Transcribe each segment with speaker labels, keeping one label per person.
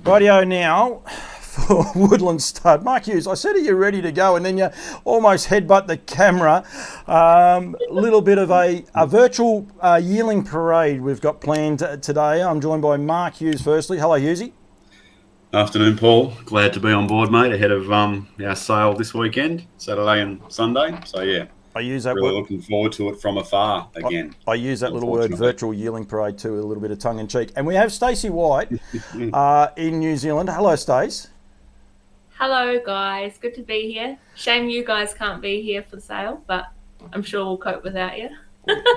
Speaker 1: Rightio now for Woodlands stud. Mark Hughes, I said, are you ready to go? And then you almost headbutt the camera. A little bit of a virtual Yearling Parade we've got planned today. I'm joined by Mark Hughes firstly. Hello, Hughesy.
Speaker 2: Afternoon, Paul. Glad to be on board, mate, ahead of our sale this weekend, Saturday and Sunday. So, yeah,
Speaker 1: I use that
Speaker 2: really looking forward to it from afar again.
Speaker 1: I use that little word, virtual Yearling Parade, too, a little bit of tongue-in-cheek. And we have Stacey White in New Zealand. Hello, Stace.
Speaker 3: Hello, guys. Good to be here. Shame you guys can't be here for the sale, but I'm sure we'll cope without you.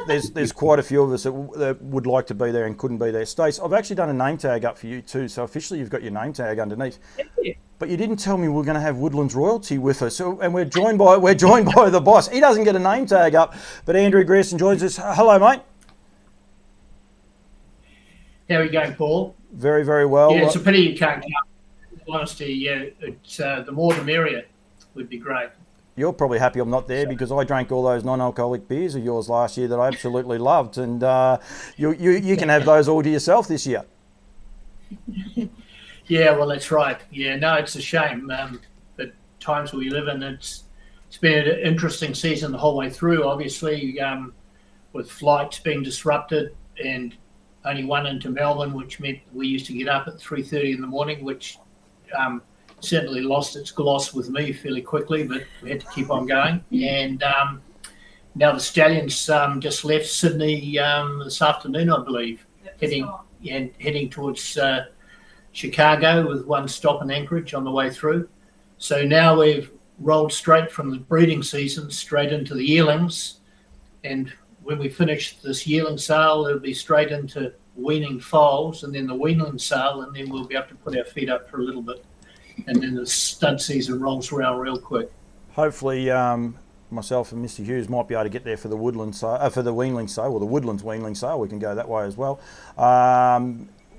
Speaker 1: There's quite a few of us that would like to be there and couldn't be there. Stace, I've actually done a name tag up for you too, so officially you've got your name tag underneath.
Speaker 3: Thank you.
Speaker 1: But you didn't tell me we're going to have Woodlands royalty with us, and we're joined by the boss. He doesn't get a name tag up, but Andrew Grierson joins us. Hello, mate.
Speaker 4: How are you going, Paul?
Speaker 1: Very, very well.
Speaker 4: Yeah, it's a pity you can't come. Honestly, yeah, it's the more the merrier would be great.
Speaker 1: You're probably happy I'm not there because I drank all those non-alcoholic beers of yours last year that I absolutely loved, and you can have those all to yourself this year.
Speaker 4: Yeah, well, that's right. Yeah, no, it's a shame. The times we live in, it's been an interesting season the whole way through. Obviously, with flights being disrupted and only one into Melbourne, which meant we used to get up at 3:30 in the morning, which certainly lost its gloss with me fairly quickly, but we had to keep on going. And now the Stallions just left Sydney this afternoon, I believe, heading towards Chicago with one stop in Anchorage on the way through. So now we've rolled straight from the breeding season straight into the yearlings. And when we finish this yearling sale, it'll be straight into weaning foals and then the weanling sale, and then we'll be able to put our feet up for a little bit. And then the stud season rolls around real quick.
Speaker 1: Hopefully, myself and Mr. Hughes might be able to get there for the Woodlands for the weanling sale, or the Woodlands weanling sale. We can go that way as well.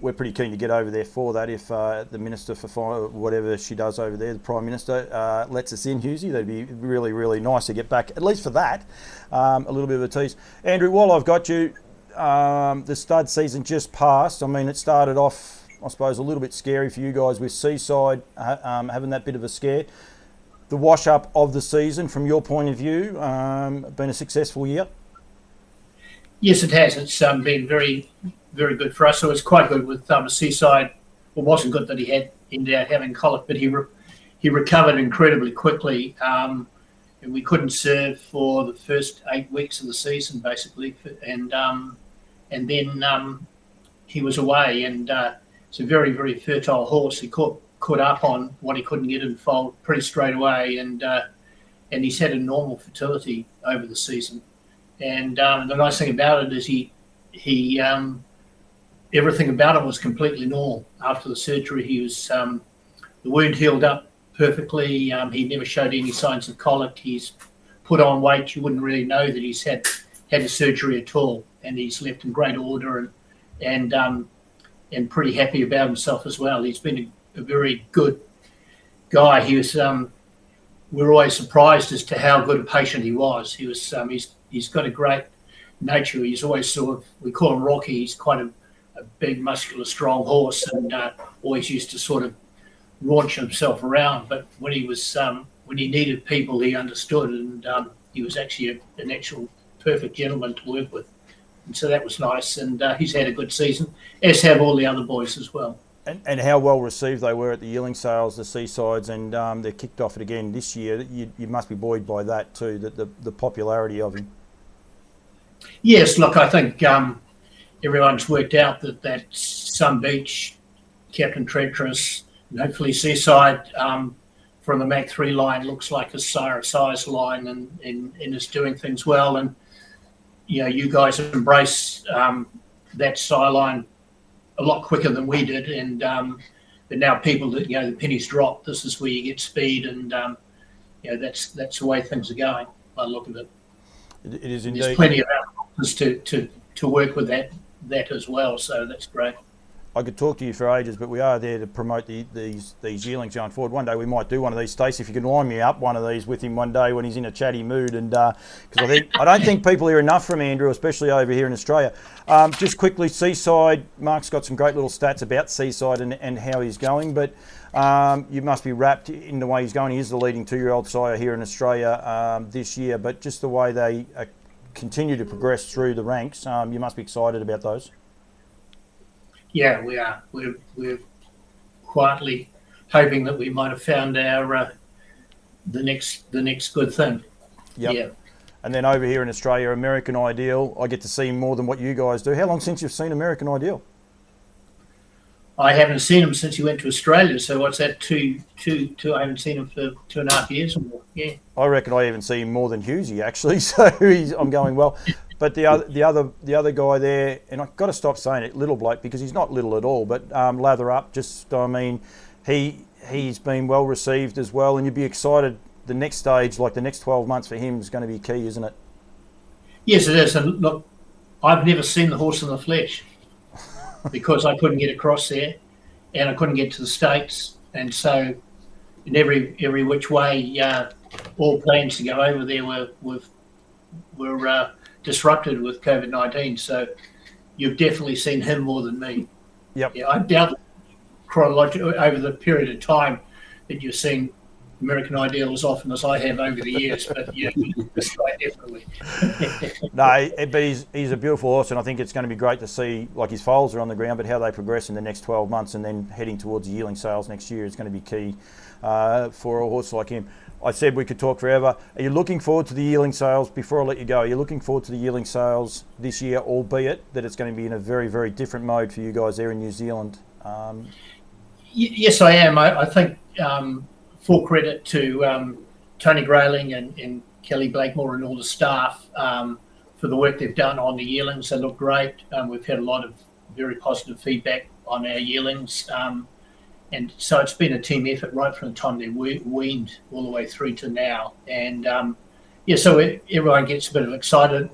Speaker 1: We're pretty keen to get over there for that. If the Minister for whatever she does over there, the Prime Minister, lets us in, Hughesy, that'd be really, really nice to get back, at least for that. A little bit of a tease. Andrew, while I've got you, the stud season just passed. I mean, it started off, I suppose, a little bit scary for you guys with Seaside having that bit of a scare. The wash up of the season, from your point of view, been a successful year?
Speaker 4: Yes, it has. It's been very, very good for us. So it's quite good with Seaside. It wasn't good that he ended up having colic, but he recovered incredibly quickly. And we couldn't serve for the first 8 weeks of the season, basically. And then he was away, and it's a very, very fertile horse. He caught up on what he couldn't get in foal pretty straight away, and he's had a normal fertility over the season. And the nice thing about it is he everything about him was completely normal after the surgery. He was the wound healed up perfectly. He never showed any signs of colic. He's put on weight. You wouldn't really know that he's had a surgery at all, and he's left in great order and pretty happy about himself as well. He's been a very good guy. He was. We're always surprised as to how good a patient he was. He was. He's got a great nature. He's always sort of. We call him Rocky. He's quite a big, muscular, strong horse, and always used to sort of launch himself around. But when he was when he needed people, he understood, and he was actually an actual perfect gentleman to work with. And so that was nice, and he's had a good season, as have all the other boys as well.
Speaker 1: And how well received they were at the yearling sales, the Seasides, and they kicked off it again this year. You must be buoyed by that too, that the popularity of him.
Speaker 4: Yes, look, I think everyone's worked out that Sun Beach, Captain Treacherous, and hopefully Seaside from the Mach 3 line looks like a size line and is doing things well. And you know, you guys embrace that style line a lot quicker than we did, and but now people that the pennies drop. This is where you get speed, and that's the way things are going. By the look of it,
Speaker 1: it is indeed.
Speaker 4: There's plenty of options to work with that as well. So that's great.
Speaker 1: I could talk to you for ages, but we are there to promote these yearlings going forward. One day we might do one of these. Stacey, if you can line me up one of these with him one day when he's in a chatty mood, and because I don't think people hear enough from Andrew, especially over here in Australia. Just quickly, Seaside. Mark's got some great little stats about Seaside and how he's going, but you must be wrapped in the way he's going. He is the leading 2-year-old sire here in Australia this year, but just the way they continue to progress through the ranks, you must be excited about those.
Speaker 4: Yeah, we are. We're quietly hoping that we might have found our the next good thing.
Speaker 1: Yep.
Speaker 4: Yeah.
Speaker 1: And then over here in Australia, American Ideal, I get to see more than what you guys do. How long since you've seen American Ideal?
Speaker 4: I haven't seen him since he went to Australia. So what's that? Two. I haven't seen him for 2.5 years or more. Yeah.
Speaker 1: I reckon I even see him more than Hughesy actually. So I'm going well. But the other guy there, and I've got to stop saying it, little bloke, because he's not little at all. But Lather Up, he's been well received as well, and you'd be excited. The next stage, like the next 12 months for him, is going to be key, isn't it?
Speaker 4: Yes, it is. And look, I've never seen the horse in the flesh because I couldn't get across there, and I couldn't get to the States, and so in every which way, all plans to go over there were disrupted with COVID-19. So you've definitely seen him more than me.
Speaker 1: Yep.
Speaker 4: Yeah, I doubt chronologically over the period of time that you've seen American Ideal as often as I have over the years, but yeah, this guy definitely.
Speaker 1: No, but he's a beautiful horse, and I think it's going to be great to see, like his foals are on the ground, but how they progress in the next 12 months and then heading towards the yearling sales next year is going to be key for a horse like him. I said we could talk forever. Are you looking forward to the yearling sales? Before I let you go, are you looking forward to the yearling sales this year, albeit that it's going to be in a very, very different mode for you guys there in New Zealand?
Speaker 4: Yes, I am. I think full credit to Tony Grayling and Kelly Blakemore and all the staff for the work they've done on the yearlings. They look great. We've had a lot of very positive feedback on our yearlings. And so it's been a team effort right from the time they weaned all the way through to now. And so everyone gets a bit excited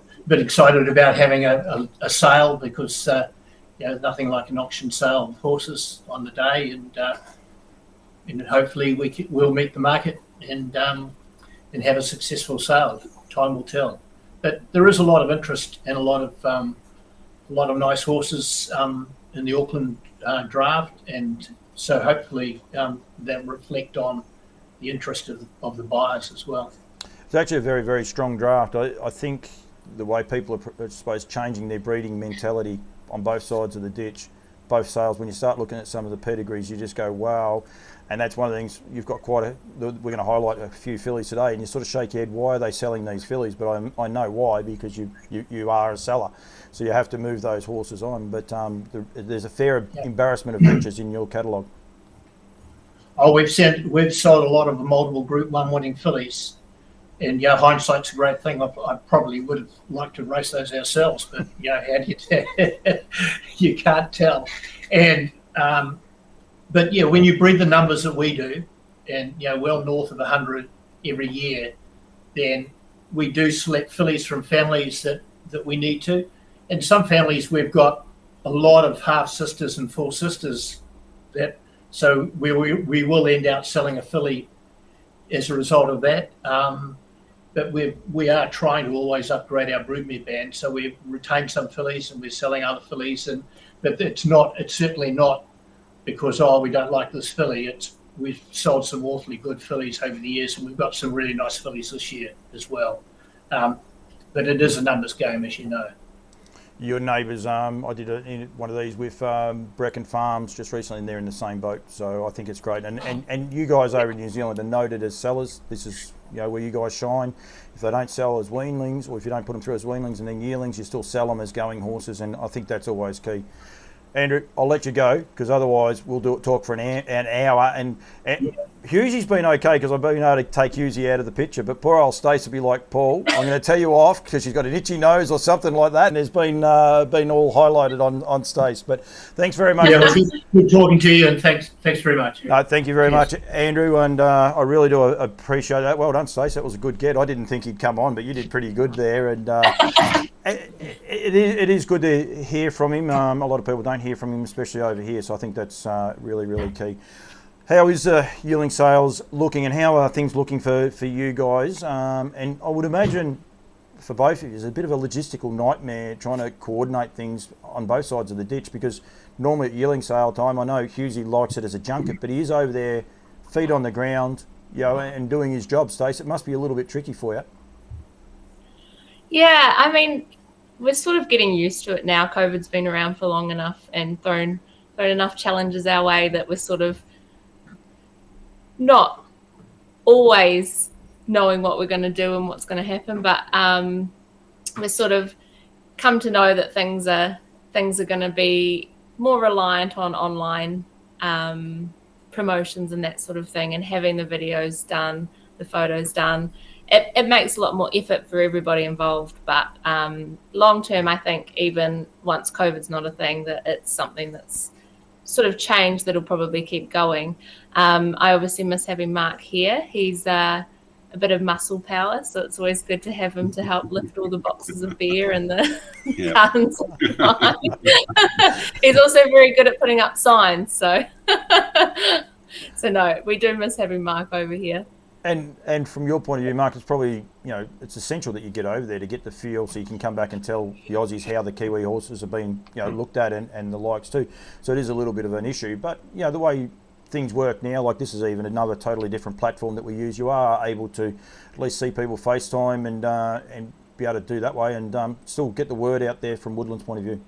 Speaker 4: about having a sale because nothing like an auction sale of horses on the day, and hopefully we'll meet the market and have a successful sale. Time will tell. But there is a lot of interest and a lot of nice horses in the Auckland draft, and so hopefully that reflect on the interest of the buyers as well.
Speaker 1: It's actually a very, very strong draft. I think the way people are, I suppose, changing their breeding mentality on both sides of the ditch, both sales, when you start looking at some of the pedigrees, you just go, wow. And that's one of the things, you've got we're going to highlight a few fillies today, and you sort of shake your head, why are they selling these fillies? But I know why, because you are a seller. So you have to move those horses on. But there's a fair embarrassment of riches in your catalogue.
Speaker 4: Oh, we've sold a lot of the multiple Group 1 winning fillies. And hindsight's a great thing. I probably would have liked to race those ourselves, but how do you tell? You can't tell. And but when you breed the numbers that we do, and well north of 100 every year, then we do select fillies from families that we need to. And some families we've got a lot of half sisters and full sisters so we will end up selling a filly as a result of that. But we are trying to always upgrade our broodmare band, so we've retained some fillies and we're selling other fillies, but it's certainly not because we don't like this filly. We've sold some awfully good fillies over the years, and we've got some really nice fillies this year as well. But it is a numbers game, as you know.
Speaker 1: Your neighbours, I did one of these with Brecon Farms just recently, and they're in the same boat. So I think it's great. And you guys over in New Zealand are noted as sellers. This is where you guys shine. If they don't sell as weanlings, or if you don't put them through as weanlings and then yearlings, you still sell them as going horses. And I think that's always key. Andrew, I'll let you go because otherwise we'll talk for an hour. And Hughesy's been okay because I've been able to take Hughesy out of the picture, but poor old Stacey will be like, Paul, I'm going to tell you off because she's got an itchy nose or something like that, and there's been all highlighted on Stace. But thanks very much.
Speaker 4: Yeah, good talking to you, and thanks very much.
Speaker 1: Thank you very much, Andrew, and I really do appreciate that. Well done, Stace. That was a good get. I didn't think he'd come on, but you did pretty good there, and it is good to hear from him. A lot of people don't hear from him, especially over here, so I think that's really, really key. How is yearling sales looking, and how are things looking for you guys? And I would imagine for both of you, it's a bit of a logistical nightmare trying to coordinate things on both sides of the ditch, because normally at yearling sale time, I know Hughesy likes it as a junket, but he is over there, feet on the ground, and doing his job, Stace. It must be a little bit tricky for you.
Speaker 3: Yeah, I mean, we're sort of getting used to it now. COVID's been around for long enough and thrown enough challenges our way that we're sort of not always knowing what we're going to do and what's going to happen, but we're sort of come to know that things are going to be more reliant on online promotions and that sort of thing, and having the videos done, the photos done. It makes a lot more effort for everybody involved, but long term, I think even once COVID's not a thing, that it's something that's sort of changed that'll probably keep going. I obviously miss having Mark here. He's a bit of muscle power, so it's always good to have him to help lift all the boxes of beer and the cartons of wine. He's also very good at putting up signs, so no, we do miss having Mark over here.
Speaker 1: And from your point of view, Mark, it's probably, it's essential that you get over there to get the feel, so you can come back and tell the Aussies how the Kiwi horses have been, looked at and the likes too. So it is a little bit of an issue. But, the way things work now, like this is even another totally different platform that we use, you are able to at least see people FaceTime and be able to do that way and still get the word out there from Woodlands' point of view.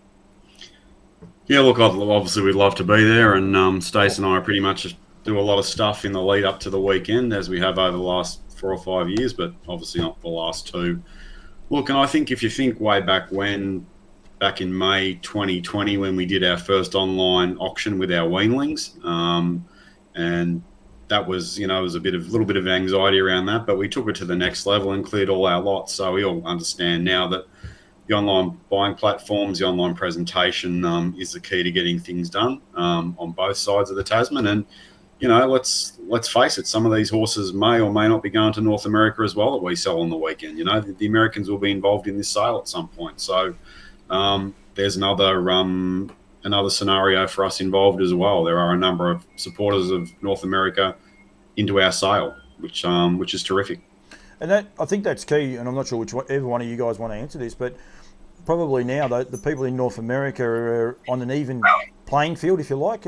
Speaker 1: Yeah,
Speaker 2: look, obviously we'd love to be there, and Stacey and I pretty much do a lot of stuff in the lead up to the weekend, as we have over the last 4 or 5 years, but obviously not the last 2. Look, and I think if you think way back in May 2020, when we did our first online auction with our weanlings, and that was, it was a little bit of anxiety around that, but we took it to the next level and cleared all our lots. So we all understand now that the online buying platforms, the online presentation is the key to getting things done on both sides of the Tasman. And let's face it, some of these horses may or may not be going to North America as well that we sell on the weekend. The Americans will be involved in this sale at some point. So there's another scenario for us involved as well. There are a number of supporters of North America into our sale, which is terrific.
Speaker 1: And I think that's key, and I'm not sure whichever one of you guys want to answer this, but probably now the people in North America are on an even playing field, if you like,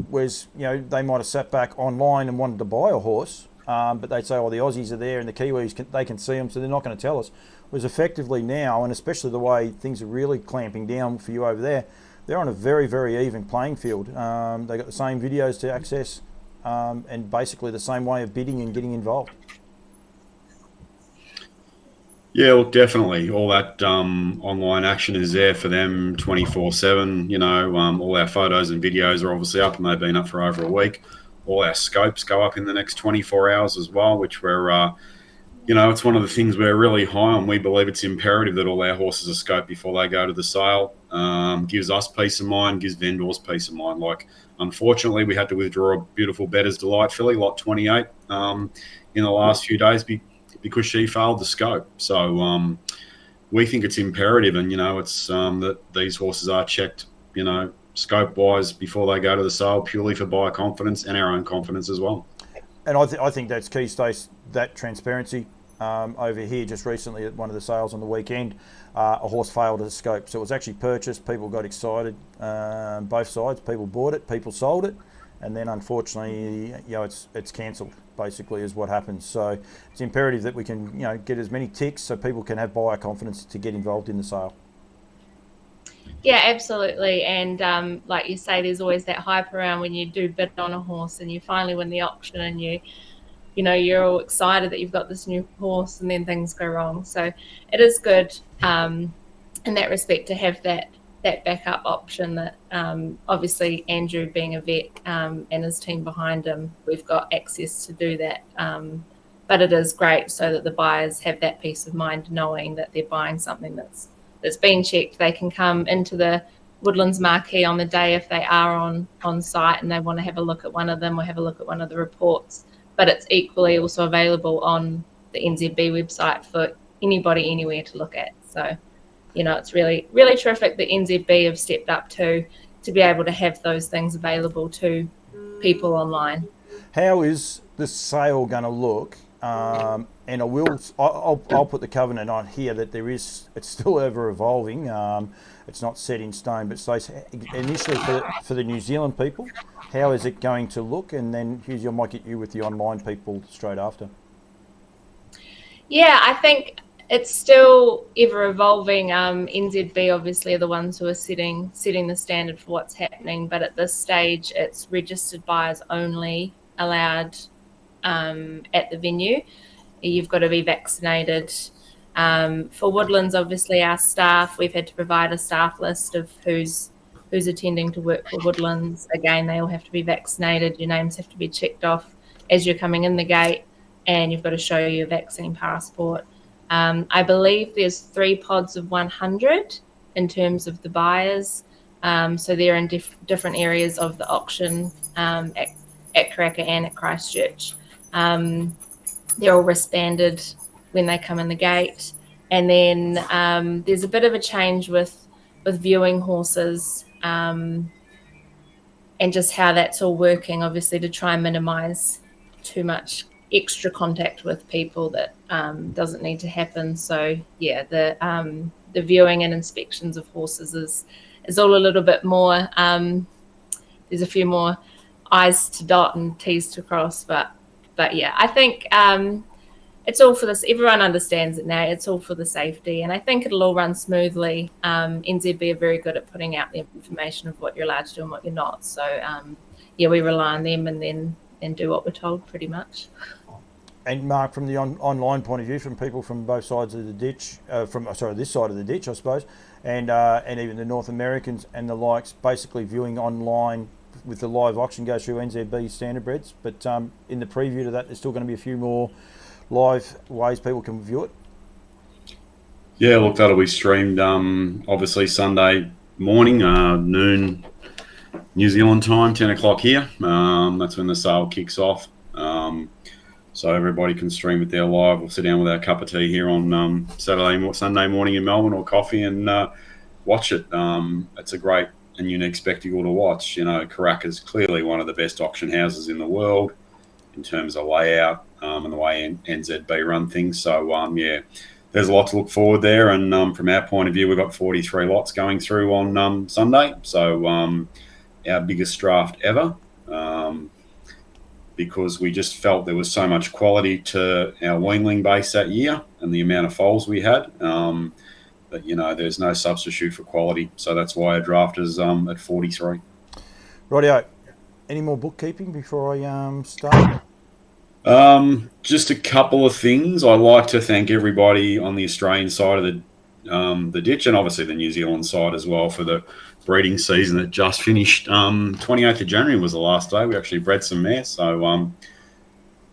Speaker 1: whereas they might have sat back online and wanted to buy a horse, but they'd say, the Aussies are there and the Kiwis, they can see them, so they're not going to tell us. Whereas effectively now, and especially the way things are really clamping down for you over there, they're on a very, very even playing field. They've got the same videos to access and basically the same way of bidding and getting involved.
Speaker 2: Yeah, well, definitely. All that online action is there for them 24/7. All our photos and videos are obviously up, and they've been up for over a week. All our scopes go up in the next 24 hours as well, which we're, it's one of the things we're really high on. We believe it's imperative that all our horses are scoped before they go to the sale. Gives us peace of mind, gives vendors peace of mind. Like, unfortunately, we had to withdraw a beautiful Bettor's Delight filly, lot 28, in the last few days because she failed the scope. So we think it's imperative, and it's that these horses are checked, scope wise before they go to the sale, purely for buyer confidence and our own confidence as well.
Speaker 1: And I think that's key, Stace, that transparency. Over here just recently at one of the sales on the weekend, a horse failed at a scope, so it was actually purchased, people got excited, both sides, people bought it, people sold it, and then unfortunately it's cancelled, basically, is what happens. So it's imperative that we can get as many ticks so people can have buyer confidence to get involved in the sale.
Speaker 3: Yeah, absolutely. And like you say, there's always that hype around when you do bid on a horse and you finally win the auction, and you're all excited that you've got this new horse, and then things go wrong. So it is good in that respect to have that that backup option that obviously Andrew being a vet and his team behind him, we've got access to do that. But it is great so that the buyers have that peace of mind knowing that they're buying something that's been checked. They can come into the Woodlands marquee on the day if they are on site and they want to have a look at one of them or have a look at one of the reports. But it's equally also available on the NZB website for anybody anywhere to look at. So, it's really, really terrific that NZB have stepped up to be able to have those things available to people online.
Speaker 1: How is the sale going to look? And I'll put the covenant on here that it's still ever evolving. It's not set in stone, but Stacey, initially for the New Zealand people, how is it going to look? And then Hughes, I might get you with the online people straight after.
Speaker 3: Yeah, I think it's still ever evolving. NZB obviously are the ones who are setting the standard for what's happening, but at this stage, it's registered buyers only allowed at the venue. You've got to be vaccinated. For Woodlands, obviously our staff, we've had to provide a staff list of who's attending to work for Woodlands. Again, they all have to be vaccinated. Your names have to be checked off as you're coming in the gate, and you've got to show your vaccine passport. I believe there's 3 pods of 100 in terms of the buyers. So they're in different areas of the auction at Karaka and at Christchurch. They're all wristbanded when they come in the gate. And then there's a bit of a change with viewing horses and just how that's all working, obviously, to try and minimise too much extra contact with people that doesn't need to happen. So yeah, the viewing and inspections of horses is all a little bit more. There's a few more I's to dot and T's to cross, but yeah, I think it's all for this. Everyone understands it now. It's all for the safety, and I think it'll all run smoothly. NZB are very good at putting out the information of what you're allowed to do and what you're not. So yeah, we rely on them and then do what we're told, pretty much.
Speaker 1: And Mark, from the online point of view, from people from both sides of the ditch, this side of the ditch, I suppose, and even the North Americans and the likes, basically viewing online with the live auction goes through NZB Standardbreds. But in the preview to that, there's still going to be a few more live ways people can view it.
Speaker 2: Yeah, look, that'll be streamed obviously Sunday morning, noon New Zealand time, 10 o'clock here. That's when the sale kicks off. So everybody can stream it there live. We'll sit down with our cup of tea here on Sunday morning in Melbourne, or coffee, and watch it. It's a great and unique spectacle to watch. Karaka's clearly one of the best auction houses in the world in terms of layout and the way NZB run things. So, yeah, there's a lot to look forward there. And from our point of view, we've got 43 lots going through on Sunday. So our biggest draft ever. Because we just felt there was so much quality to our weanling base that year and the amount of foals we had that, there's no substitute for quality. So that's why our draft is at 43.
Speaker 1: Rightio. Any more bookkeeping before I start?
Speaker 2: Just a couple of things. I'd like to thank everybody on the Australian side of the ditch, and obviously the New Zealand side as well, for the breeding season that just finished. 28th of January was the last day. We actually bred some mares, so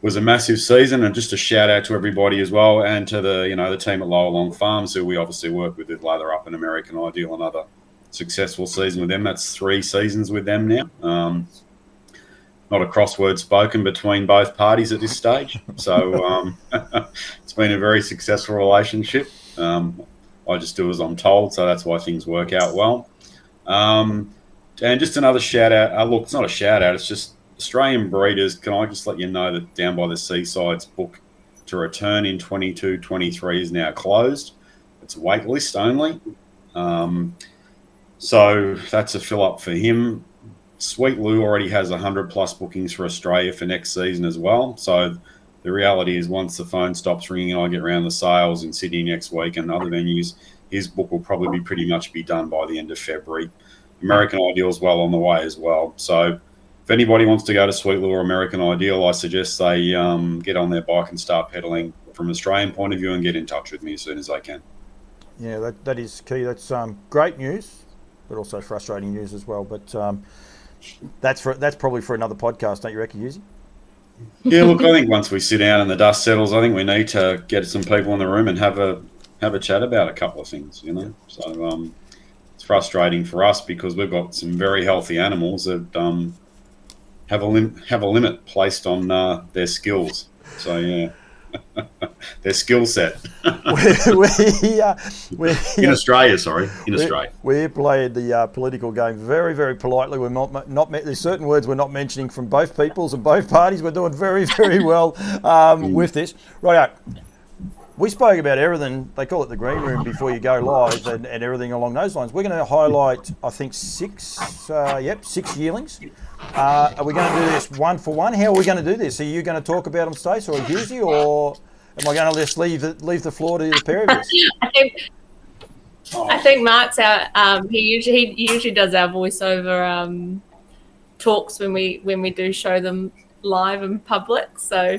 Speaker 2: was a massive season. And just a shout out to everybody as well, and to the team at Lower Long Farms, who we obviously work with Lather Up and American Ideal, another successful season with them. That's 3 seasons with them now. Not a crossword spoken between both parties at this stage, so it's been a very successful relationship. I just do as I'm told, so that's why things work out well. And just another shout out. Look, it's not a shout out. It's just Australian breeders. Can I just let you know that Down by the Seaside's book to return in 22-23 is now closed. It's a wait list only. So that's a fill up for him. Sweet Lou already has 100+ bookings for Australia for next season as well. So the reality is, once the phone stops ringing and I get around the sales in Sydney next week and other venues, his book will probably be pretty much done by the end of February. American Ideal's well on the way as well. So if anybody wants to go to Sweet Lou or American Ideal, I suggest they get on their bike and start pedaling from an Australian point of view and get in touch with me as soon as they can.
Speaker 1: Yeah, that is key. That's great news. but also frustrating news as well. But that's probably for another podcast, don't you reckon, Hughes?
Speaker 2: Yeah, look, I think once we sit down and the dust settles, I think we need to get some people in the room and have a chat about a couple of things, you know. So it's frustrating for us because we've got some very healthy animals that have a limit placed on their skills. So yeah. Their skill set in Australia.
Speaker 1: We played the political game very, very politely. We're not there's certain words we're not mentioning from both peoples and both parties. We're doing very, very well with this. Right, we spoke about everything. They call it the green room before you go live, and everything along those lines. We're going to highlight, I think, six yearlings. Are we going to do this one for one? How are we going to do this? Are you going to talk about them, Stacey, or Hughesy, or am I going to just leave the floor to the pair of us?
Speaker 3: I think Mark's our. He usually does our voiceover talks when we do show them live in public. So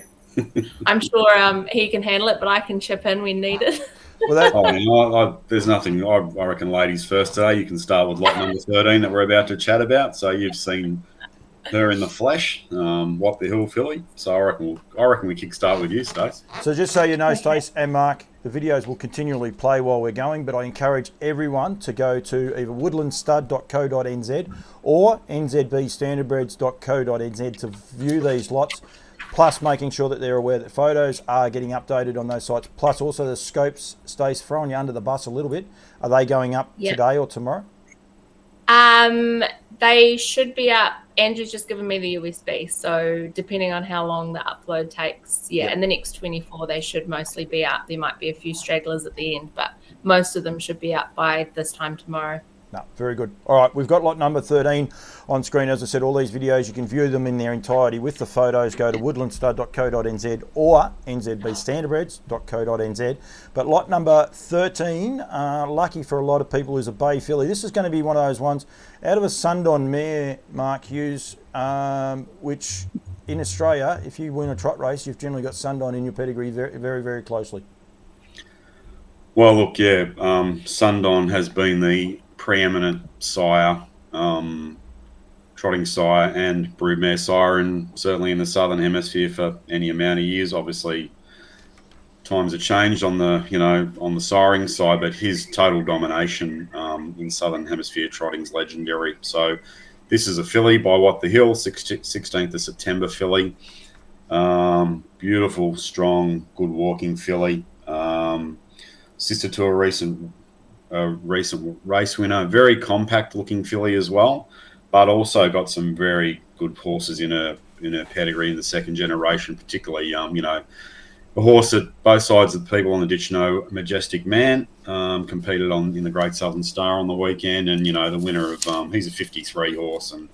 Speaker 3: I'm sure he can handle it, but I can chip in when needed.
Speaker 2: Well, there's nothing. I reckon ladies first today. You can start with lot number 13 that we're about to chat about. So you've seen her in the flesh, What the Hill filly. So I reckon we kickstart with you, Stace.
Speaker 1: So just so you know, Stace and Mark, the videos will continually play while we're going, but I encourage everyone to go to either woodlandstud.co.nz or nzbstandardbreds.co.nz to view these lots, plus making sure that they're aware that photos are getting updated on those sites, plus also the scopes. Stace, throwing you under the bus a little bit. Are they going up today or tomorrow?
Speaker 3: They should be up. Andrew's just given me the USB, so depending on how long the upload takes, in the next 24 they should mostly be up. There might be a few stragglers at the end, but most of them should be up by this time tomorrow.
Speaker 1: No, very good. All right, we've got lot number 13 on screen. As I said, all these videos, you can view them in their entirety with the photos. Go to woodlandstud.co.nz or nzbstandardbreds.co.nz. But lot number 13, lucky for a lot of people, is a bay filly. This is going to be one of those ones out of a Sundon mare, Mark Hughes, which in Australia, if you win a trot race, you've generally got Sundon in your pedigree very, very, very closely.
Speaker 2: Well, look, Sundon has been the preeminent sire, trotting sire and broodmare sire, and certainly in the southern hemisphere for any amount of years. Obviously, times have changed on the siring side, but his total domination in southern hemisphere trotting's legendary. So this is a filly by What the Hill, 16th of September filly. Beautiful, strong, good walking filly. Sister to a recent race winner. Very compact looking filly as well, but also got some very good horses in her pedigree in the second generation, particularly a horse that both sides of the people on the ditch know, Majestic Man, competed in the Great Southern Star on the weekend, and the winner of he's a 53 horse and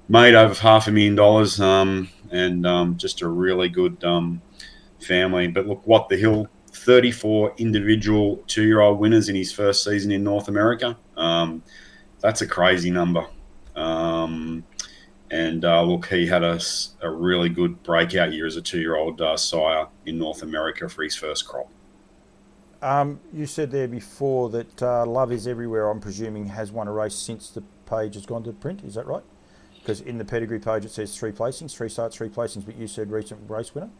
Speaker 2: made over $500,000, and just a really good family. But look, What the Hill, 34 individual 2-year-old winners in his first season in North America. That's a crazy number. Look, he had a really good breakout year as a 2-year-old sire in North America for his first crop.
Speaker 1: You said there before that Love Is Everywhere, I'm presuming, has won a race since the page has gone to print. Is that right? Because in the pedigree page it says 3 placings, 3 starts, 3 placings, but you said recent race winner?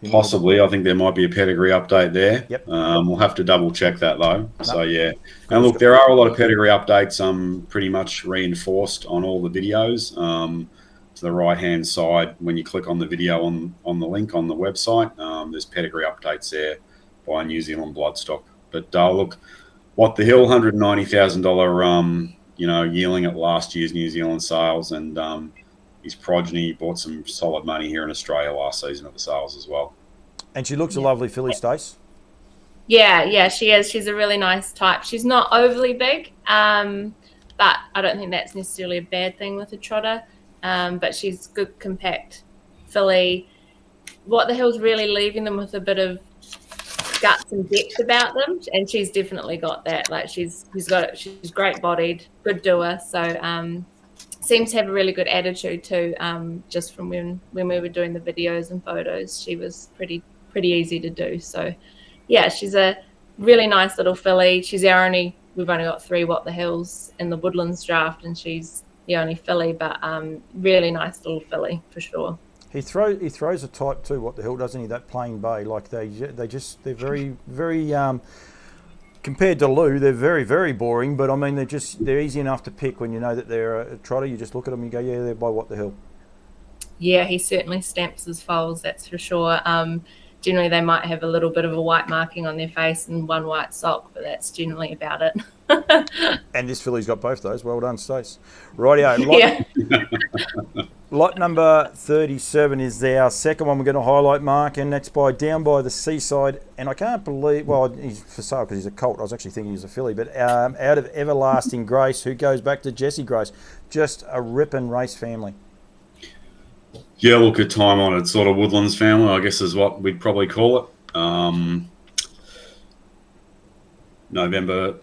Speaker 2: Possibly. I think there might be a pedigree update there.
Speaker 1: Yep.
Speaker 2: We'll have to double check that though. No. So yeah. And look, there are a lot of pedigree updates pretty much reinforced on all the videos. To the right hand side, when you click on the video on the link on the website, there's pedigree updates there by New Zealand Bloodstock. But look, What the Hill, $190,000 yearling at last year's New Zealand sales, and his progeny bought some solid money here in Australia last season at the sales as well.
Speaker 1: And she looks a lovely filly, Stace.
Speaker 3: Yeah, she is. She's a really nice type. She's not overly big, but I don't think that's necessarily a bad thing with a trotter. But she's good, compact filly. What the Hill's really leaving them with a bit of guts and depth about them, and she's definitely got that. Like she's great bodied, good doer. So seems to have a really good attitude too. Just from when we were doing the videos and photos, she was pretty easy to do. So yeah, she's a really nice little filly. She's our only we've only got 3 What the Hills in the Woodlands draft, and she's the only filly, but really nice little filly for sure.
Speaker 1: He throws a type too. What the hell, doesn't he? That Plain Bay, like they're very compared to Lou, they're very, very boring. But I mean, they're easy enough to pick when you know that they're a trotter. You just look at them and you go, yeah, they're by What the Hell.
Speaker 3: Yeah, he certainly stamps his foals, that's for sure. Generally, they might have a little bit of a white marking on their face and one white sock, but that's generally about it.
Speaker 1: And this filly's got both those. Well done, Stace. Rightio. Lot number 37 is our second one we're going to highlight, Mark, and that's by Down by the Seaside. And I can't believe, well, he's for sale because he's a colt. I was actually thinking he was a filly, but out of Everlasting Grace, who goes back to Jessie Grace. Just a ripping race family.
Speaker 2: Yeah, look, a time-honoured sort of Woodlands family, I guess is what we'd probably call it. November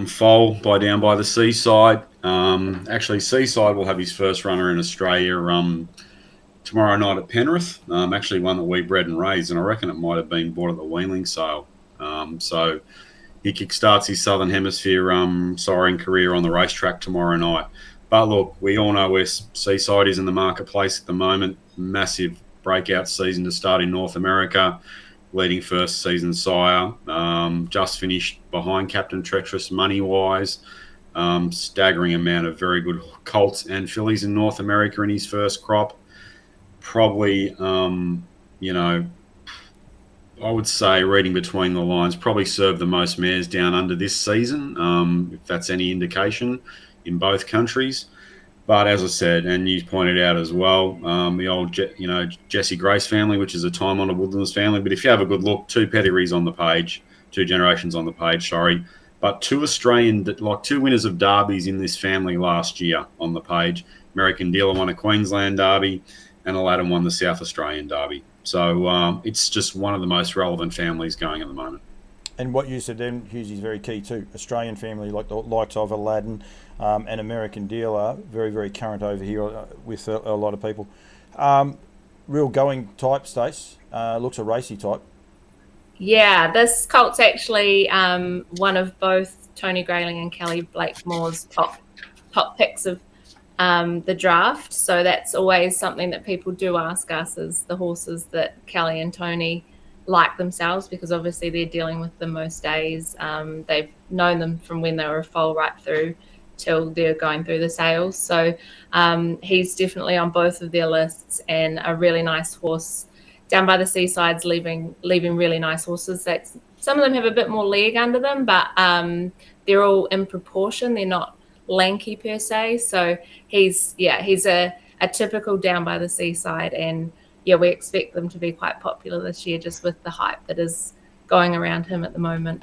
Speaker 2: foal by Down by the Seaside. Actually, Seaside will have his first runner in Australia tomorrow night at Penrith. Actually, one that we bred and raised, and I reckon it might have been bought at the Yearling sale. So he kickstarts his Southern Hemisphere siren career on the racetrack tomorrow night. But look, we all know where Seaside is in the marketplace at the moment. Massive breakout season to start in North America. Leading first season sire. Just finished behind Captain Treacherous money-wise. Staggering amount of very good colts and fillies in North America in his first crop. Probably, I would say, reading between the lines, probably served the most mares down under this season, if that's any indication, in both countries. But as I said, and you pointed out as well, the old, Jessie Grace family, which is a time-honoured Woodlands family. But if you have a good look, 2 pedigrees on the page, 2 generations on the page, sorry. But 2 winners of derbies in this family last year on the page. American Dealer won a Queensland derby, and Aladdin won the South Australian derby. So it's just one of the most relevant families going at the moment.
Speaker 1: And what you said then, Hughes, is very key too. Australian family, like the likes of Aladdin and American Dealer, very, very current over here with a lot of people. Real going type, Stace. Looks a racy type.
Speaker 3: Yeah, this colt's actually one of both Tony Grayling and Kelly Blakemore's top picks of the draft. So that's always something that people do ask us, is the horses that Kelly and Tony like themselves, because obviously they're dealing with them most days. They've known them from when they were a foal right through till they're going through the sales. So he's definitely on both of their lists, and a really nice horse. Down by the Seaside's leaving really nice horses. Some of them have a bit more leg under them, but they're all in proportion. They're not lanky per se. So he's a typical Down by the Seaside, and yeah, we expect them to be quite popular this year, just with the hype that is going around him at the moment.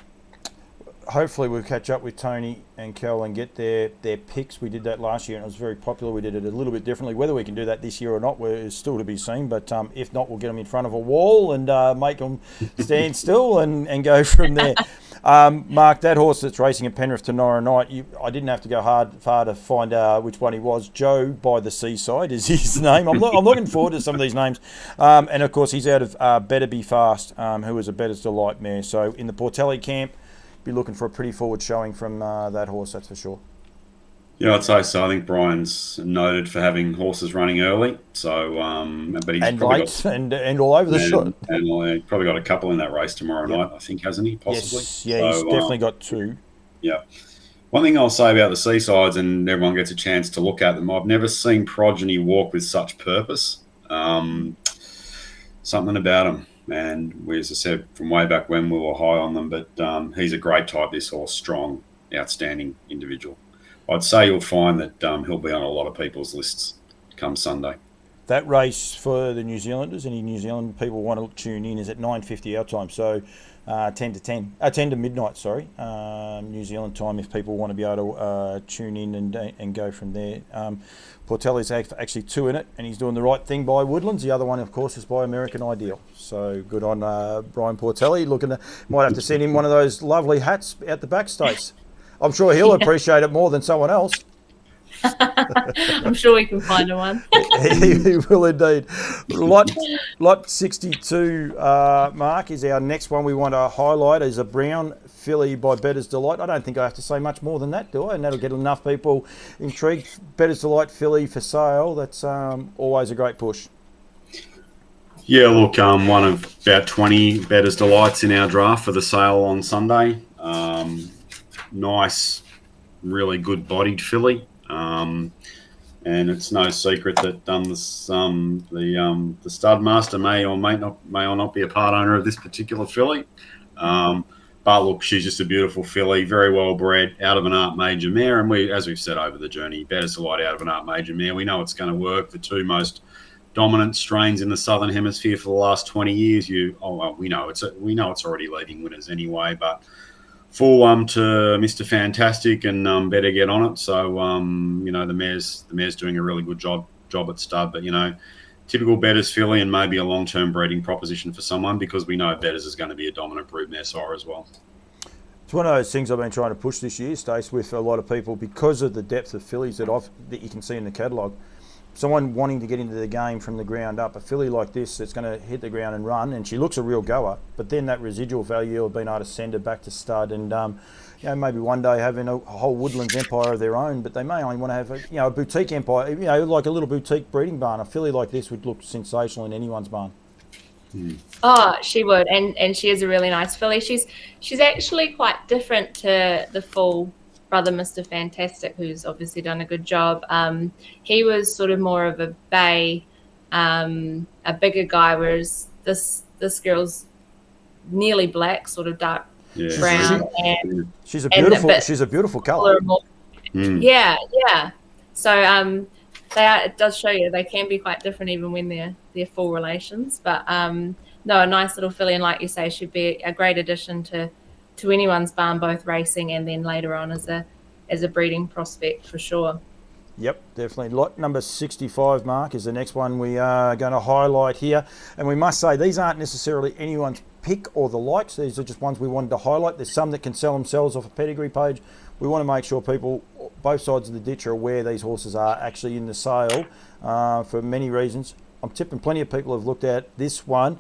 Speaker 1: Hopefully we'll catch up with Tony and Kel and get their picks. We did that last year and it was very popular. We did it a little bit differently. Whether we can do that this year or not is still to be seen. But if not, we'll get them in front of a wall and make them stand still and go from there. Mark, that horse that's racing at Penrith tomorrow night, I didn't have to go far to find which one he was. Joe by the Seaside is his name. I'm looking forward to some of these names. And, of course, he's out of Better Be Fast, who is a Better's Delight mare. So in the Portelli camp, be looking for a pretty forward showing from that horse, that's for sure.
Speaker 2: Yeah, I'd say so. I think Brian's noted for having horses running early. So, but he's
Speaker 1: and late and all over the shot.
Speaker 2: And he's probably got a couple in that race tomorrow night, I think, hasn't he? Possibly.
Speaker 1: Yes, yeah, he's definitely got 2.
Speaker 2: Yeah. One thing I'll say about the Seasides, and everyone gets a chance to look at them, I've never seen progeny walk with such purpose. Something about them. And as I said, from way back when, we were high on them. But he's a great type, this horse, strong, outstanding individual. I'd say you'll find that he'll be on a lot of people's lists come Sunday.
Speaker 1: That race for the New Zealanders, any New Zealand people want to tune in, is at 9:50 our time. So 10 to midnight, sorry, New Zealand time, if people want to be able to tune in and go from there. Portelli's actually 2 in it, and he's doing the right thing by Woodlands. The other one, of course, is by American Ideal. So good on Brian Portelli. Might have to send him one of those lovely hats out the backstage. I'm sure he'll appreciate it more than someone else.
Speaker 3: I'm sure we can find one.
Speaker 1: He will indeed. Lot 62, Mark, is our next one we want to highlight. Is a brown filly by Bettor's Delight. I don't think I have to say much more than that, do I? And that'll get enough people intrigued. Bettor's Delight filly for sale. That's always a great push.
Speaker 2: Yeah, look, one of about 20 Bettor's Delights in our draft for the sale on Sunday. Nice, really good bodied filly. And it's no secret that the stud master may or not be a part owner of this particular filly. But look, she's just a beautiful filly, very well bred, out of an Art Major mare. And as we've said over the journey, Bettor's Delight out of an Art Major mare. We know it's going to work. The two most dominant strains in the Southern Hemisphere for the last 20 years. We know it's already leading winners anyway, but full to Mr. Fantastic and better get on it. So the mare's doing a really good job at stud, but typical Bettor's filly and maybe a long-term breeding proposition for someone, because we know Bettor's is going to be a dominant brood mare sire as well.
Speaker 1: It's one of those things I've been trying to push this year, Stace, with a lot of people, because of the depth of fillies that you can see in the catalogue. Someone wanting to get into the game from the ground up, a filly like this that's going to hit the ground and run, and she looks a real goer, but then that residual value of being able to send her back to stud and maybe one day having a whole Woodlands empire of their own, but they may only want to have a boutique empire, like a little boutique breeding barn. A filly like this would look sensational in anyone's barn.
Speaker 3: Oh, she would, and she is a really nice filly. She's actually quite different to the full brother, Mr. Fantastic, who's obviously done a good job. He was sort of more of a bay, a bigger guy, whereas this girl's nearly black, sort of dark brown, and
Speaker 1: she's a beautiful colour.
Speaker 3: Yeah. So it does show you they can be quite different even when they're full relations. But no, a nice little filly, and like you say, should be a great addition to anyone's barn, both racing and then later on as a breeding prospect for sure.
Speaker 1: Yep, definitely. Lot number 65, Mark, is the next one we are going to highlight here. And we must say these aren't necessarily anyone's pick or the likes. These are just ones we wanted to highlight. There's some that can sell themselves off a pedigree page. We want to make sure people, both sides of the ditch, are aware these horses are actually in the sale for many reasons. I'm tipping plenty of people have looked at this one,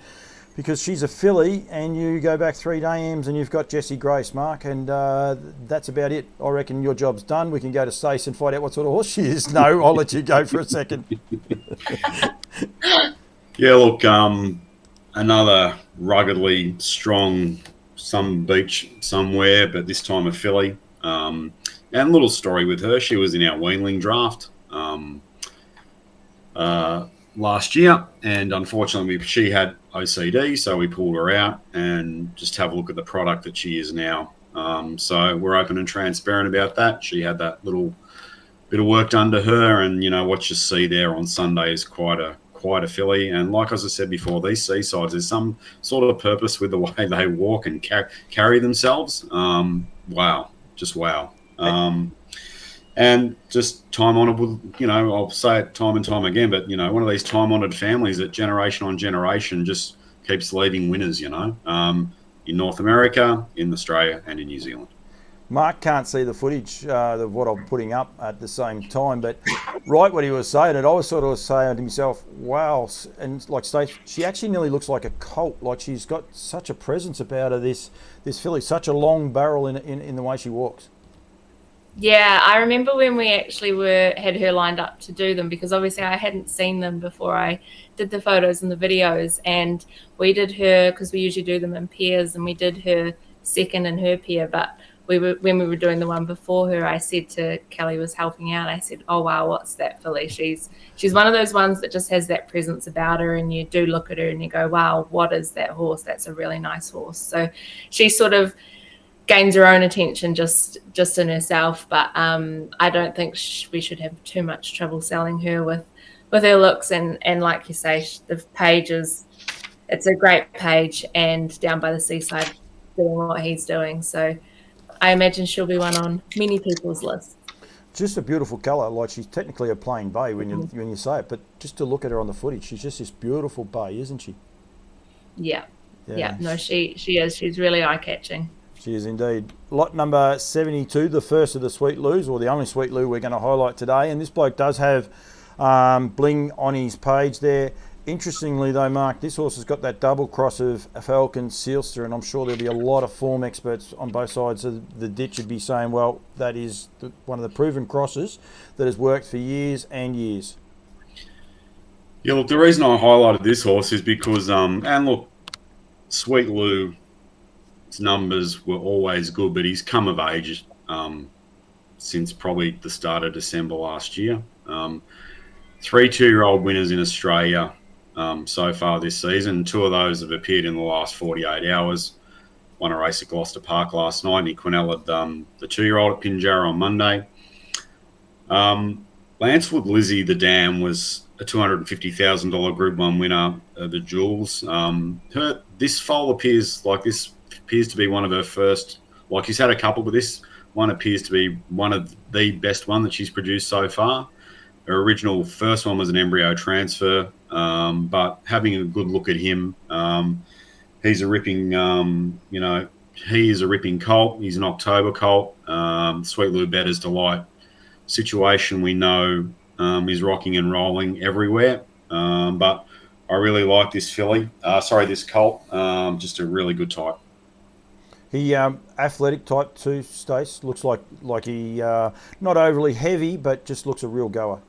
Speaker 1: because she's a filly, and you go back 3 dams and you've got Jessie Grace, Mark, and that's about it. I reckon your job's done. We can go to Stacey and find out what sort of horse she is. No, I'll let you go for a second.
Speaker 2: Yeah, look, another ruggedly strong, some beach somewhere, but this time a filly. And a little story with her. She was in our weanling draft last year, and unfortunately she had OCD, so we pulled her out and just have a look at the product that she is now. So we're open and transparent about that. She had that little bit of work done to her, and what you see there on Sunday is quite a filly. And like as I said before, these seasides, there's some sort of purpose with the way they walk and carry themselves. Wow. And just time-honoured, I'll say it time and time again, but, one of these time-honoured families that generation on generation just keeps leading winners, in North America, in Australia and in New Zealand.
Speaker 1: Mark can't see the footage of what I'm putting up at the same time, but right what he was saying, and I was sort of saying to myself, wow, and like Stacey, she actually nearly looks like a colt. Like she's got such a presence about her, this filly, such a long barrel in the way she walks.
Speaker 3: Yeah, I remember when we actually had her lined up to do them, because obviously I hadn't seen them before I did the photos and the videos, and we did her, because we usually do them in pairs, and we did her second in her pair, but when we were doing the one before her, I said to Kelly, was helping out, I said, oh wow, what's that filly? She's one of those ones that just has that presence about her, and you do look at her and you go, wow, what is that horse? That's a really nice horse. So she sort of gains her own attention just in herself, but I don't think we should have too much trouble selling her with her looks, and like you say, the page it's a great page, and down by the seaside doing what he's doing, so I imagine she'll be one on many people's lists.
Speaker 1: Just a beautiful colour. Like, she's technically a plain bay when you say it, but just to look at her on the footage, she's just this beautiful bay, isn't she?
Speaker 3: Yeah. No, she is. She's really eye-catching.
Speaker 1: She is indeed. Lot number 72, the first of the Sweet Loos, or the only Sweet Loo we're going to highlight today. And this bloke does have bling on his page there. Interestingly though, Mark, this horse has got that double cross of Falcon Sealster, and I'm sure there'll be a lot of form experts on both sides of the ditch would be saying, well, that is one of the proven crosses that has worked for years and years.
Speaker 2: Yeah, look, the reason I highlighted this horse is because, and look, Sweet Lou's numbers were always good, but he's come of age since probably the start of December last year. 3 2-year-old winners in Australia so far this season. 2 of those have appeared in the last 48 hours. Won a race at Gloucester Park last night. Nick Quinnell had the 2-year-old at Pinjarra on Monday. Lancewood Lizzie the Dam was a $250,000 Group 1 winner of the Jewels. This foal appears to be one of her first. Like, she's had a couple, but this one appears to be one of the best one that she's produced so far. Her original first one was an embryo transfer, but having a good look at him, he's a ripping, he is a ripping colt. He's an October colt. Sweet Lou Better's Delight situation, we know, is rocking and rolling everywhere. But I really like this this colt. Just a really good type.
Speaker 1: He athletic type too, Stace. Looks like he not overly heavy, but just looks a real goer.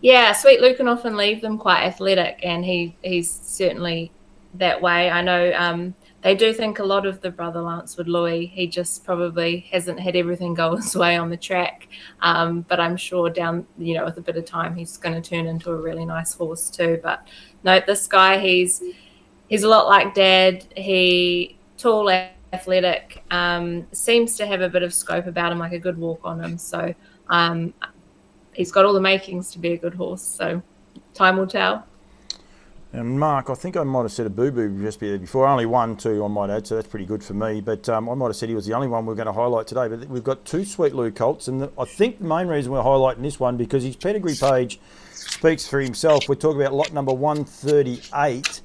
Speaker 3: Yeah, Sweet Lou can often leave them quite athletic, and he's certainly that way. I know they do think a lot of the brother Lancewood Louis. He just probably hasn't had everything go his way on the track, but I'm sure down, with a bit of time, he's going to turn into a really nice horse too. But no, this guy, he's a lot like Dad. He tall, athletic, seems to have a bit of scope about him, like a good walk on him. So he's got all the makings to be a good horse. So time will tell.
Speaker 1: And Mark, I think I might have said a boo-boo just before. Only 1, 2, I might add, so that's pretty good for me. But I might have said he was the only one we're going to highlight today. But we've got 2 Sweet Lou colts, and I think the main reason we're highlighting this one because his pedigree page speaks for himself. We're talking about lot number 138.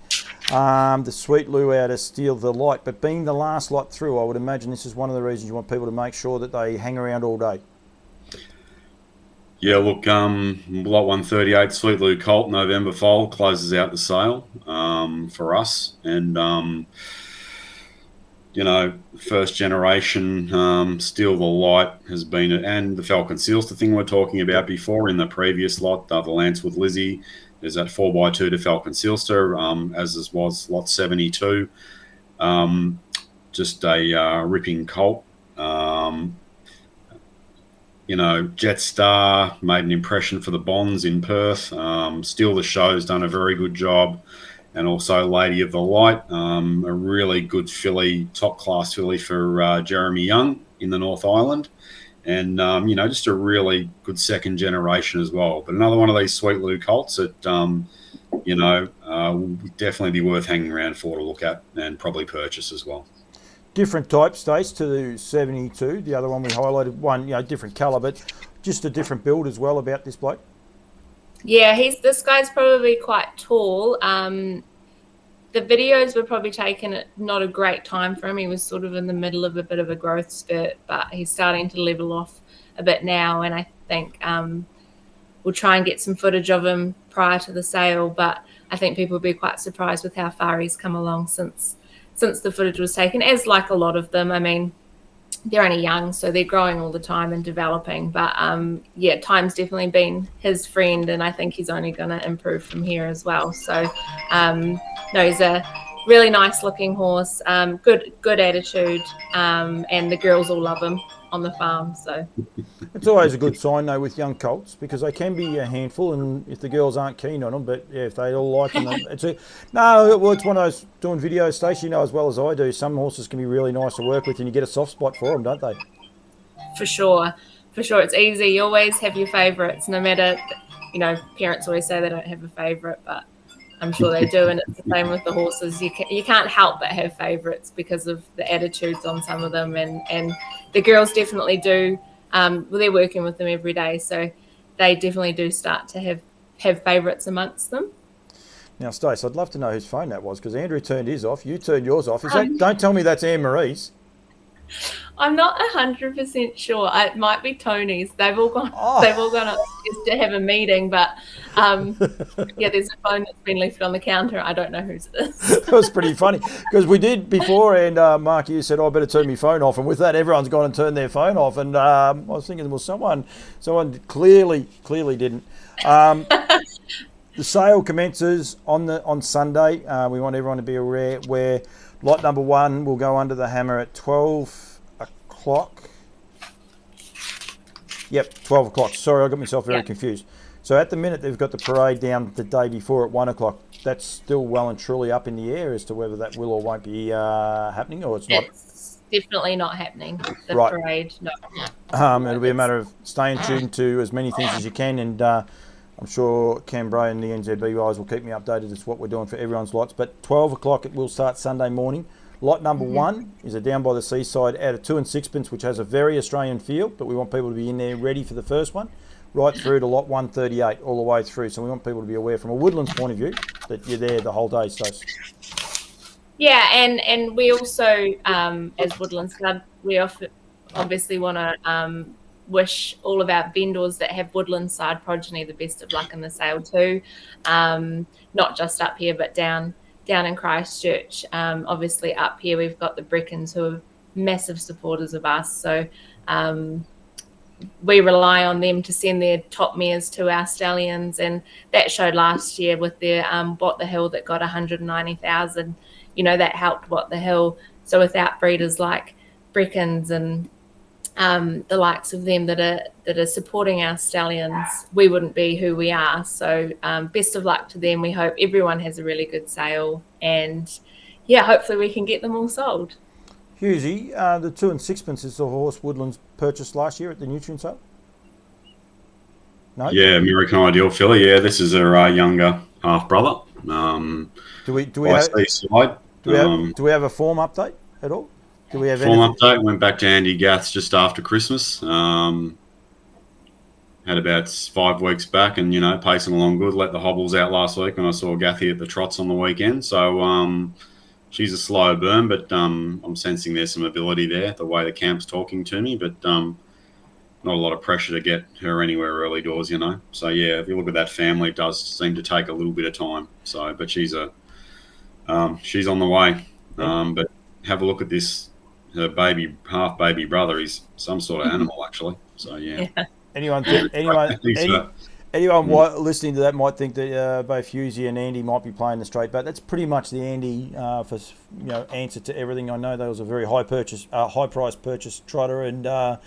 Speaker 1: The Sweet Lou out of Steal the Light, but being the last lot through, I would imagine this is one of the reasons you want people to make sure that they hang around all day.
Speaker 2: Yeah, look, lot 138, Sweet Lou Colt, November foal, closes out the sale for us. And, first generation Steal the Light has been, and the Falcon Sealster thing we're talking about before in the previous lot, the Lancewood Lizzie. There's that 4x2 to Falcon Sealster, as was lot 72. Just a ripping colt. Jetstar made an impression for the Bonds in Perth. Still the Show's done a very good job. And also Lady of the Light, a really good filly, top-class filly for Jeremy Young in the North Island. And, just a really good second generation as well. But another one of these Sweet Lou colts that, will definitely be worth hanging around for to look at and probably purchase as well.
Speaker 1: Different type, Stace, to the 72. The other one we highlighted, one, different colour, but just a different build as well about this bloke. Yeah,
Speaker 3: this guy's probably quite tall. The videos were probably taken at not a great time for him. He was sort of in the middle of a bit of a growth spurt, but he's starting to level off a bit now. And I think we'll try and get some footage of him prior to the sale. But I think people will be quite surprised with how far he's come along since the footage was taken, as like a lot of them. I mean, they're only young, so they're growing all the time and developing. But time's definitely been his friend, and I think he's only going to improve from here as well. So, he's a really nice looking horse, good attitude, and the girls all love him on the farm. So
Speaker 1: it's always a good sign though with young colts, because they can be a handful, and if the girls aren't keen on them, but if they all like them, it's one of those doing videos, Stacey, as well as I do. Some horses can be really nice to work with, and you get a soft spot for them, don't they?
Speaker 3: For sure, it's easy. You always have your favourites, no matter. Parents always say they don't have a favourite, but I'm sure they do, and it's the same with the horses. You can't help but have favourites because of the attitudes on some of them, and the girls definitely do. They're working with them every day, so they definitely do start to have favourites amongst them.
Speaker 1: Now, Stace, I'd love to know whose phone that was, because Andrew turned his off, you turned yours off. Don't tell me that's Anne Marie's.
Speaker 3: I'm not 100% sure. It might be Tony's. They've all gone.
Speaker 1: Oh.
Speaker 3: They've all gone upstairs to have a meeting. But yeah, there's a phone that's been left on the counter. I don't know whose it is.
Speaker 1: It was pretty funny because we did before, and Mark, you said, "I better turn my phone off," and with that, everyone's gone and turned their phone off. And I was thinking, well, someone clearly didn't. The sale commences on Sunday. We want everyone to be aware where lot number 1 will go under the hammer at 12 o'clock. Yep, 12 o'clock. Sorry, I got myself very confused. So at the minute, they've got the parade down the day before at 1 o'clock. That's still well and truly up in the air as to whether that will or won't be happening, or it's not.
Speaker 3: It's definitely not happening. The
Speaker 1: Right.
Speaker 3: parade, no.
Speaker 1: It'll be a matter of staying tuned to as many things as you can, and I'm sure Cam Bray and the NZB guys will keep me updated as to what we're doing for everyone's lots. But 12 o'clock it will start Sunday morning. Lot number 1 is a down by the seaside out of 2 and sixpence, which has a very Australian feel, but we want people to be in there ready for the first one, right through to lot 138 all the way through. So we want people to be aware from a Woodlands point of view that you're there the whole day, Stacey.
Speaker 3: Yeah, and we also, as Woodlands Club, we obviously want to wish all of our vendors that have Woodlands side progeny the best of luck in the sale too. Not just up here, but down in Christchurch. Obviously up here we've got the Breckons, who are massive supporters of us. So we rely on them to send their top mares to our stallions, and that showed last year with their What the Hill that got 190,000. That helped What the Hill. So without breeders like Breckons and the likes of them that are supporting our stallions, we wouldn't be who we are. So best of luck to them. We hope everyone has a really good sale, and hopefully we can get them all sold.
Speaker 1: Hughesy, the 2 and sixpence is the horse Woodlands purchased last year at the nutrient sale? No?
Speaker 2: Yeah, American Ideal filly. Yeah, this is her younger half brother.
Speaker 1: Do we have a form update at all? Do we have
Speaker 2: form
Speaker 1: anything?
Speaker 2: update? Went back to Andy Gath's just after Christmas. Had about 5 weeks back, and pacing along good. Let the hobbles out last week when I saw Gathy at the trots on the weekend. So she's a slow burn, but I'm sensing there's some ability there. The way the camp's talking to me, but not a lot of pressure to get her anywhere early doors. So yeah, if you look at that family, it does seem to take a little bit of time. So, but she's on the way. But have a look at this. Her half baby brother is some sort of animal, actually. So yeah.
Speaker 1: Anyone listening to that might think that both Hughesy and Andy might be playing the straight bat. That's pretty much the Andy for answer to everything. I know that was a very high price purchase trotter, and I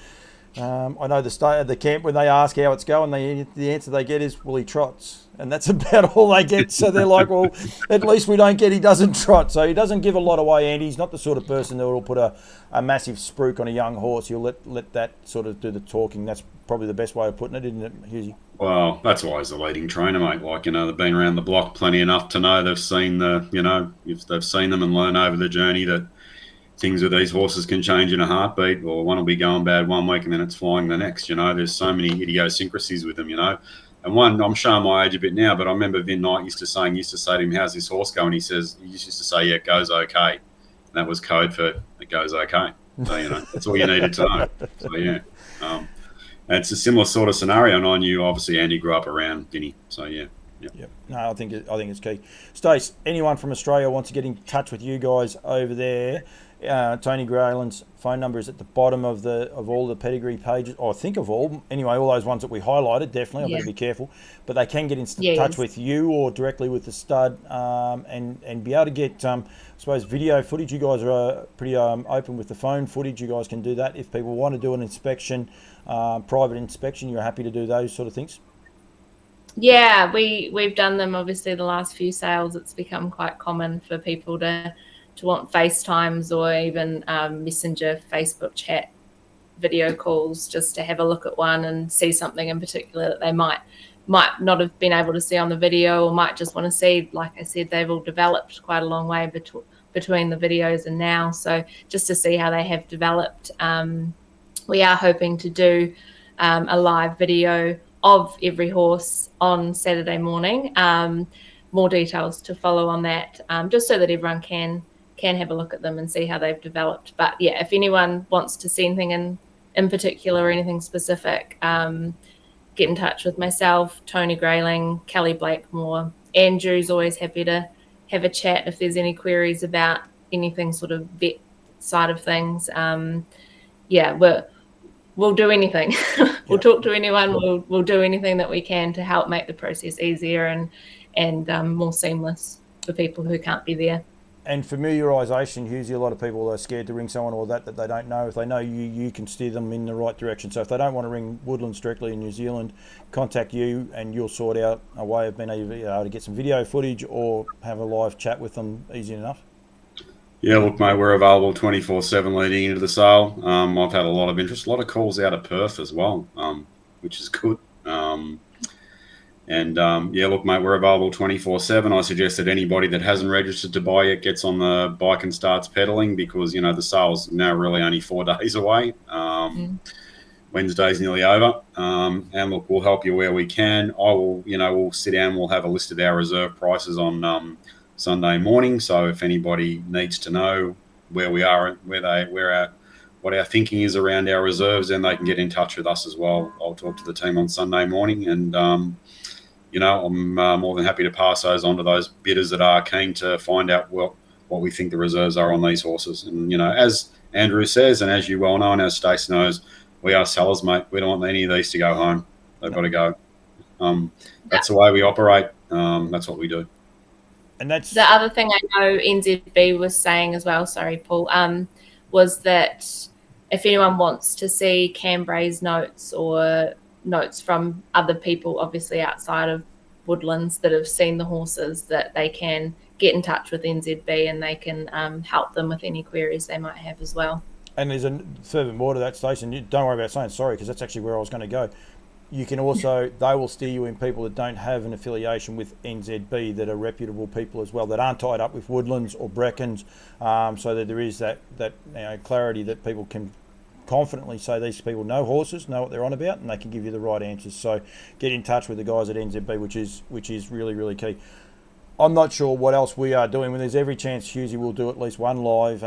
Speaker 1: know the camp, when they ask how it's going, the answer they get is, well, he trots. And that's about all they get. So they're like, well, at least we don't get he doesn't trot. So he doesn't give a lot away, Andy. He's not the sort of person that will put a massive spruik on a young horse. He'll let that sort of do the talking. That's probably the best way of putting it, isn't it, Hughesy?
Speaker 2: Well, that's why he's the leading trainer, mate. Like, they've been around the block plenty enough to know they've seen if they've seen them and learned over the journey that things with these horses can change in a heartbeat, or one will be going bad one week and then it's flying the next. There's so many idiosyncrasies with them, And one, I'm showing my age a bit now, but I remember Vin Knight used to say to him, how's this horse going? He just used to say, yeah, it goes okay. And that was code for it goes okay. So, that's all you needed to know. So, yeah. And it's a similar sort of scenario. And I knew, obviously, Andy grew up around Vinny. So, yeah.
Speaker 1: Yep. No, I think it's key. Stace, anyone from Australia wants to get in touch with you guys over there, Tony Grayland's phone number is at the bottom of all the pedigree pages. I think of all. Anyway, all those ones that we highlighted, definitely. I've got to be careful. But they can get in touch with you or directly with the stud and be able to get, I suppose, video footage. You guys are pretty open with the phone footage. You guys can do that. If people want to do an inspection, private inspection, you're happy to do those sort of things?
Speaker 3: Yeah, we've done them. Obviously, the last few sales, it's become quite common for people to want FaceTimes or even Messenger, Facebook chat, video calls, just to have a look at one and see something in particular that they might not have been able to see on the video, or might just want to see. Like I said, they've all developed quite a long way between the videos and now. So just to see how they have developed, we are hoping to do a live video of every horse on Saturday morning. More details to follow on that, just so that everyone can can have a look at them and see how they've developed. But yeah, if anyone wants to see anything in particular or anything specific, get in touch with myself, Tony Grayling, Kelly Blakemore. Andrew's always happy to have a chat if there's any queries about anything sort of vet side of things. We'll do anything. We'll talk to anyone. We'll do anything that we can to help make the process easier and more seamless for people who can't be there. And
Speaker 1: familiarisation, Hughes, a lot of people are scared to ring someone or that they don't know. If they know you, you can steer them in the right direction. So if they don't want to ring Woodlands directly in New Zealand, contact you and you'll sort out a way of being able to get some video footage or have a live chat with them easy enough.
Speaker 2: Yeah, look, mate, we're available 24/7 leading into the sale. I've had a lot of interest, a lot of calls out of Perth as well, which is good. Look, mate, we're available 24/7. I suggest that anybody that hasn't registered to buy yet gets on the bike and starts pedaling because, the sale's now really only 4 days away. Wednesday's nearly over. And look, we'll help you where we can. We'll sit down, we'll have a list of our reserve prices on Sunday morning. So if anybody needs to know where we are, what our thinking is around our reserves, then they can get in touch with us as well. I'll talk to the team on Sunday morning, and I'm more than happy to pass those on to those bidders that are keen to find out what we think the reserves are on these horses. And as Andrew says, and as you well know, and as Stacey knows, we are sellers, mate. We don't want any of these to go home. They've got to go. That's the way we operate. That's what we do.
Speaker 3: And that's the other thing I know NZB was saying as well, sorry, Paul, was that if anyone wants to see Cambray's notes or notes from other people, obviously outside of Woodlands, that have seen the horses, that they can get in touch with NZB and they can help them with any queries they might have as well. And there's a further more to that, Stacey. Don't worry about saying sorry, because that's actually where I was going to go. You can also, they will steer you in people that don't have an affiliation with NZB, that are reputable people as well, that aren't tied up with Woodlands or Breckons, so that there is that clarity that people can confidently say these people know horses, know what they're on about, and they can give you the right answers. So get in touch with the guys at NZB, which is really, really key. I'm not sure what else we are doing. When there's every chance Hughesy will do at least one live,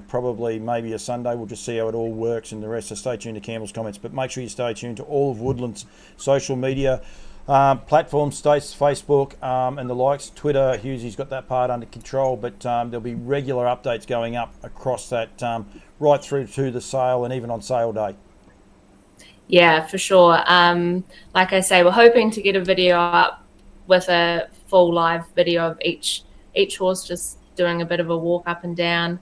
Speaker 3: probably maybe a Sunday. We'll just see how it all works and the rest. So stay tuned to Campbell's comments. But make sure you stay tuned to all of Woodland's social media platforms, Stace, Facebook, and the likes. Twitter, Hughesy's got that part under control. But there'll be regular updates going up across that right through to the sale and even on sale day. Yeah, for sure. Like I say, we're hoping to get a video up with a full live video of each horse just doing a bit of a walk up and down.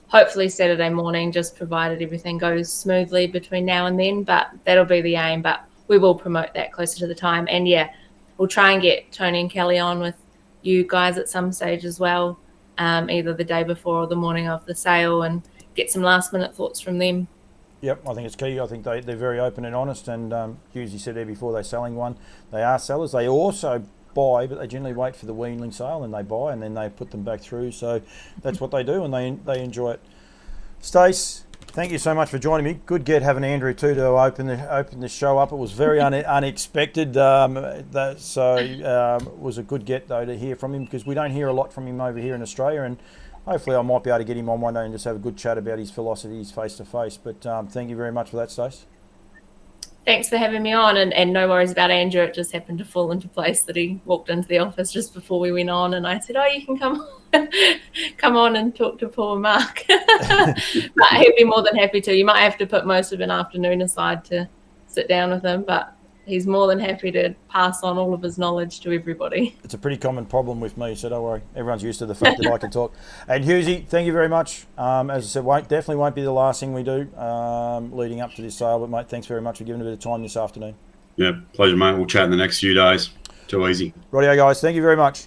Speaker 3: Hopefully Saturday morning, just provided everything goes smoothly between now and then, but that'll be the aim. But we will promote that closer to the time. And yeah, we'll try and get Tony and Kelly on with you guys at some stage as well, either the day before or the morning of the sale, and get some last minute thoughts from them. Yep, I think it's key. I think they're very open and honest, and Hughesy said there before, they're selling one. They are sellers. They also buy, but they generally wait for the weanling sale and they buy, and then they put them back through. So that's what they do, and they enjoy it. Stace, thank you so much for joining me. Good get having Andrew too to open the show up. It was very unexpected, it was a good get though to hear from him, because we don't hear a lot from him over here in Australia, and hopefully I might be able to get him on one day and just have a good chat about his philosophies face to face. But thank you very much for that, Stace. Thanks for having me on, and no worries about Andrew. It just happened to fall into place that he walked into the office just before we went on, and I said, you can come on and talk to Paul and Mark. But he'd be more than happy to. You might have to put most of an afternoon aside to sit down with him, but he's more than happy to pass on all of his knowledge to everybody. It's a pretty common problem with me, so don't worry. Everyone's used to the fact that I can talk. And Hughesy, thank you very much. As I said, definitely won't be the last thing we do leading up to this sale. But, mate, thanks very much for giving a bit of time this afternoon. Yeah, pleasure, mate. We'll chat in the next few days. Too easy. Rightio, guys. Thank you very much.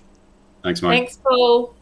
Speaker 3: Thanks, mate. Thanks, Paul.